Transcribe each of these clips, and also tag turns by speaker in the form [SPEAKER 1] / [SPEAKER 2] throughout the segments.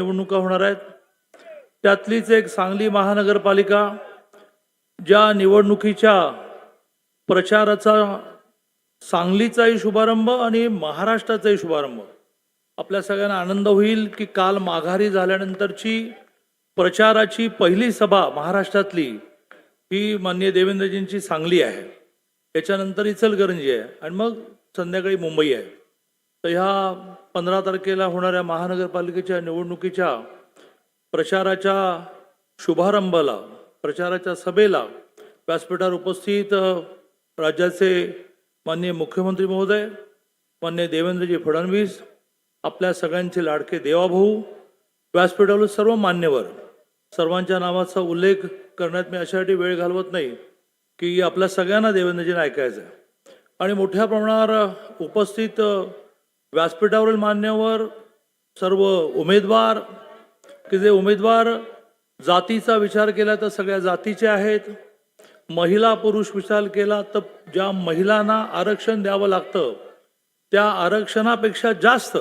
[SPEAKER 1] निवडणुका होणार आहेत. त्यातलीच एक सांगली महानगरपालिका ज्या निवडणुकीच्या प्रचाराचा सांगलीचाही शुभारंभ आणि महाराष्ट्राचाही शुभारंभ. आपल्या सगळ्यांना आनंद होईल की काल माघारी झाल्यानंतरची प्रचाराची पहिली सभा महाराष्ट्रातली ही माननीय देवेंद्रजींची सांगली आहे. त्याच्यानंतर इचलकरंजी आहे आणि मग संध्याकाळी मुंबई आहे. तर ह्या 15 तारखेला होणाऱ्या महानगरपालिकेच्या निवडणुकीच्या प्रचाराच्या शुभारंभाला, प्रचाराच्या सभेला व्यासपीठावर उपस्थित राज्याचे माननीय मुख्यमंत्री महोदय, माननीय देवेंद्रजी फडणवीस, आपल्या सगळ्यांचे लाडके देवाभाऊ, व्यासपीठावर सर्व मान्यवर, सर्वांच्या नावाचा उल्लेख करण्यात मी अशासाठी वेळ घालवत नाही की आपल्या सगळ्यांना देवेंद्रजींना ऐकायचं आहे. आणि मोठ्या प्रमाणावर उपस्थित व्यासपीठावरील मान्यवर, सर्व उमेदवार की जे उमेदवार जातीचा विचार केला तर सगळ्या जातीचे आहेत, महिला पुरुष विचार केला तर ज्या महिलांना आरक्षण द्यावं लागतं त्या आरक्षणापेक्षा जास्त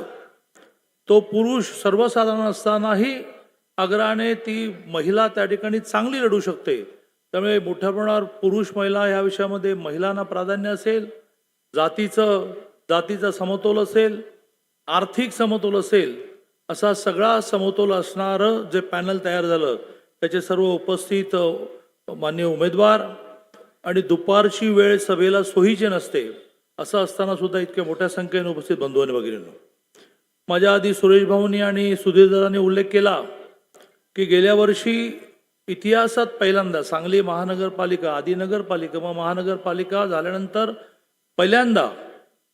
[SPEAKER 1] तो पुरुष सर्वसाधारण असतानाही आग्रहाने ती महिला त्या ठिकाणी चांगली लढू शकते. त्यामुळे मोठ्या प्रमाणावर पुरुष महिला ह्या विषयामध्ये महिलांना प्राधान्य असेल, जातीचा समतोल असेल, आर्थिक समतोल असेल, असा सगळा समतोल असणारं जे पॅनल तयार झालं त्याचे सर्व उपस्थित मान्य उमेदवार. आणि दुपारची वेळ सभेला सोयीची नसते, असं असताना सुद्धा इतक्या मोठ्या संख्येने उपस्थित बंधू आणि भगिनींनो, माझ्या आधी सुरेश भाऊंनी आणि सुधीरदारांनी उल्लेख केला की गेल्या वर्षी इतिहासात पहिल्यांदा सांगली महानगरपालिका, आधी नगरपालिका मग महानगरपालिका झाल्यानंतर पहिल्यांदा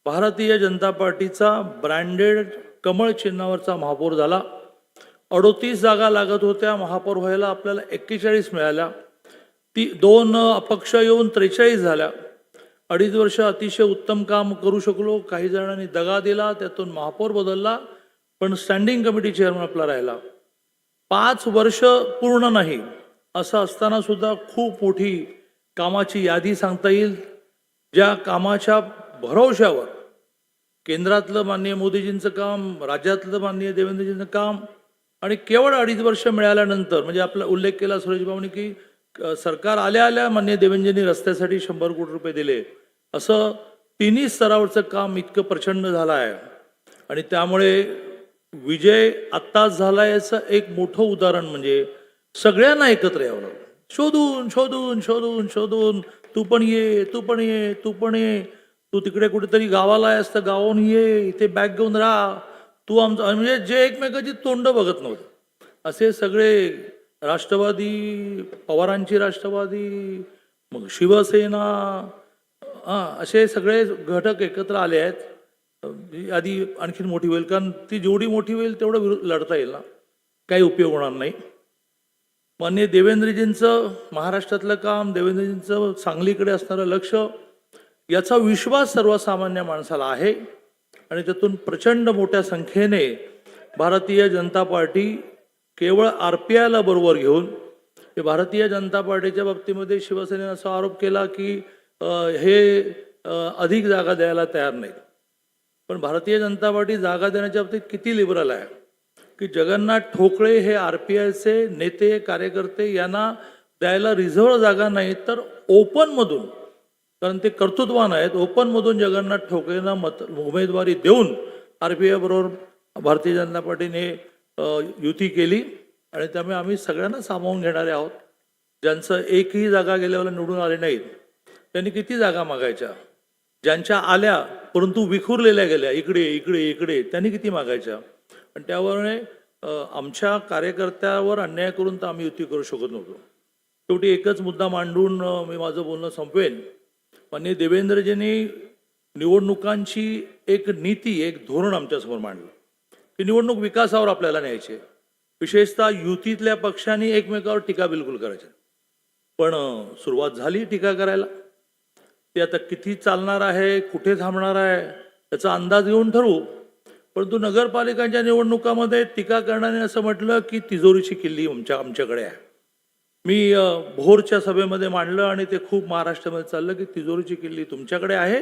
[SPEAKER 1] भारतीय जनता पार्टीचा ब्रँडेड कमळ चिन्हावरचा महापौर झाला. 38 जागा लागत होत्या महापौर व्हायला, आपल्याला 41 मिळाल्या. 2 अपक्ष येऊन 43 झाल्या. 2.5 वर्ष अतिशय उत्तम काम करू शकलो. काही जणांनी दगा दिला, त्यातून महापौर बदलला, पण स्टँडिंग कमिटी चेअरमन आपला राहिला. 5 वर्ष पूर्ण नाही असं असताना सुद्धा खूप मोठी कामाची यादी सांगता येईल. ज्या कामाच्या भरवशावर केंद्रातलं माननीय मोदीजींचं काम, राज्यातलं माननीय देवेंद्रजींचं काम आणि केवळ 2.5 वर्ष मिळाल्यानंतर, म्हणजे आपला उल्लेख केला सुरेश भाऊनी की सरकार आल्या आल्या माननीय देवेंद्रजींनी रस्त्यासाठी 100 कोटी रुपये दिले, असं तिन्ही स्तरावरचं काम इतकं प्रचंड झालं आहे. आणि त्यामुळे विजय आत्ताच झाला याचं एक मोठं उदाहरण म्हणजे सगळ्यांना एकत्र यावं लागलं. शोधून शोधून शोधून शोधून तू पण ये, तू पण ये, तू पण ये, तू तिकडे कुठेतरी गावाला आहेस तर गावाहून ये, इथे बॅग घेऊन राहा, तू आमचं, म्हणजे जे एकमेकाची तोंड बघत नव्हतं असे सगळे राष्ट्रवादी, पवारांची राष्ट्रवादी, मग शिवसेना, असे सगळे घटक एकत्र आले आहेत. आधी आणखीन मोठी होईल, कारण ती जेवढी मोठी होईल तेवढं लढता येईल ना, काही उपयोग होणार नाही. माननीय देवेंद्रजींचं महाराष्ट्रातलं काम, देवेंद्रजींचं सांगलीकडे असणारं लक्ष, याचा विश्वास सर्वसामान्य माणसाला आहे. आणि त्यातून प्रचंड मोठ्या संख्येने भारतीय जनता पार्टी केवळ RPIला बरोबर घेऊन, भारतीय जनता पार्टीच्या बाबतीमध्ये शिवसेनेने असा आरोप केला की हे अधिक जागा द्यायला तयार नाहीत. पण भारतीय जनता पार्टी जागा देण्याच्या बाबतीत किती लिबरल आहे की जगन्नाथ ठोकळे हे RPIचे नेते कार्यकर्ते, यांना द्यायला रिझर्व्ह जागा नाही तर ओपनमधून, कारण ते कर्तृत्वान आहेत, ओपनमधून जगन्नाथ ठोकळेंना उमेदवारी देऊन RPI बरोबर भारतीय जनता पार्टीने युती केली. आणि त्यामुळे आम्ही सगळ्यांना सामावून घेणारे आहोत. ज्यांचं एकही जागा गेल्यावर निवडून आले नाहीत त्यांनी किती जागा मागायच्या, ज्यांच्या आल्या परंतु विखुरलेल्या गेल्या इकडे इकडे इकडे, त्यांनी किती मागायच्या. आणि त्यामुळे आमच्या कार्यकर्त्यावर अन्याय करून तर आम्ही युती करू शकत नव्हतो. शेवटी एकच मुद्दा मांडून मी माझं बोलणं संपवेन. माननीय देवेंद्रजींनी निवडणुकांची एक नीती, एक धोरण आमच्यासमोर मांडलं की निवडणूक विकासावर आपल्याला न्यायची, विशेषतः युतीतल्या पक्षांनी एकमेकावर टीका बिलकुल करायची. पण सुरुवात झाली टीका करायला. ते आता किती चालणार आहे, कुठे थांबणार आहे याचा अंदाज घेऊन ठरवू. परंतु नगरपालिकांच्या निवडणुकामध्ये टीका करण्याने असं म्हटलं की तिजोरीची किल्ली आमच्याकडे आहे. मी भोरच्या सभेमध्ये मांडलं आणि ते खूप महाराष्ट्रामध्ये चाललं की तिजोरीची किल्ली तुमच्याकडे आहे,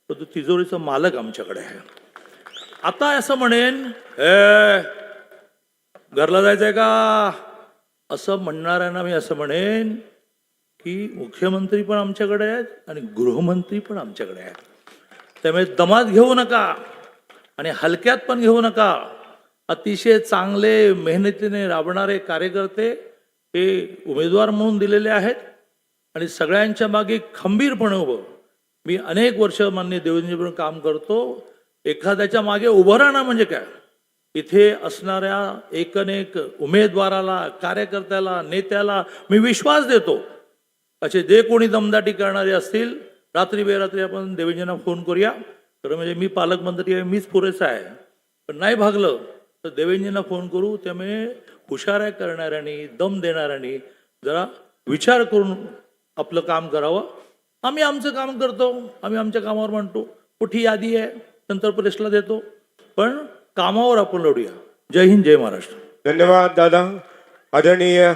[SPEAKER 1] परंतु तिजोरीचा मालक आमच्याकडे आहे. आता असं म्हणेन, घरला जायचंय का असं म्हणणाऱ्यांना मी असं म्हणेन की मुख्यमंत्री पण आमच्याकडे आहेत आणि गृहमंत्री पण आमच्याकडे आहेत. त्यामुळे दमात घेऊ नका आणि हलक्यात पण घेऊ नका. अतिशय चांगले मेहनतीने राबणारे कार्यकर्ते हे उमेदवार म्हणून दिलेले आहेत आणि सगळ्यांच्या मागे खंबीरपणे उभं. मी अनेक वर्ष माननीय देवेंद्रजींबरोबर काम करतो. एखाद्याच्या मागे उभं राहणं म्हणजे काय, इथे असणाऱ्या एकनेक उमेदवाराला, कार्यकर्त्याला, नेत्याला मी विश्वास देतो. असे जे कोणी दमदाटी करणारे असतील, रात्री बेरात्री आपण देवेंद्रजींना फोन करूया. खरं म्हणजे मी पालकमंत्री आहे, मीच पुरेसा आहे. पण नाही भागलं तर देवेंद्रजींना फोन करू. त्यामुळे हुशाऱ्या करणाऱ्यांनी, दम देणाऱ्यांनी जरा विचार करून आपलं काम करावं. आम्ही आमचं काम करतो, आम्ही आमच्या कामावर म्हणतो. कुठे यादी आहे नंतर प्रेसला देतो, पण कामावर आपण लढूया. जय हिंद, जय महाराष्ट्र.
[SPEAKER 2] धन्यवाद दादा. आदरणीय